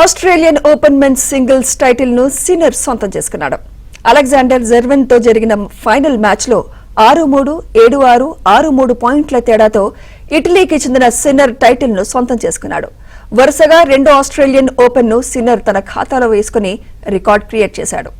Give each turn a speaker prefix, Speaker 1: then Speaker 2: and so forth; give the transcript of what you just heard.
Speaker 1: Australian Open men's singles title ను Sinner సొంతం చేసుకున్నాడు. అలెగ్జాండర్ జెర్వెన్ తో జరిగిన ఫైనల్ మ్యాచ్ లో 6-3, 7-6, 6-3 పాయింట్ల తేడాతో ఇటలీకి చెందిన సిన్నర్ టైటిల్ ను సొంతం చేసుకున్నాడు. వరుసగా రెండో ఆస్ట్రేలియన్ ఓపెన్ ను సిన్నర్ తన ఖాతాలో వేసుకుని రికార్డ్ క్రియేట్ చేశాడు.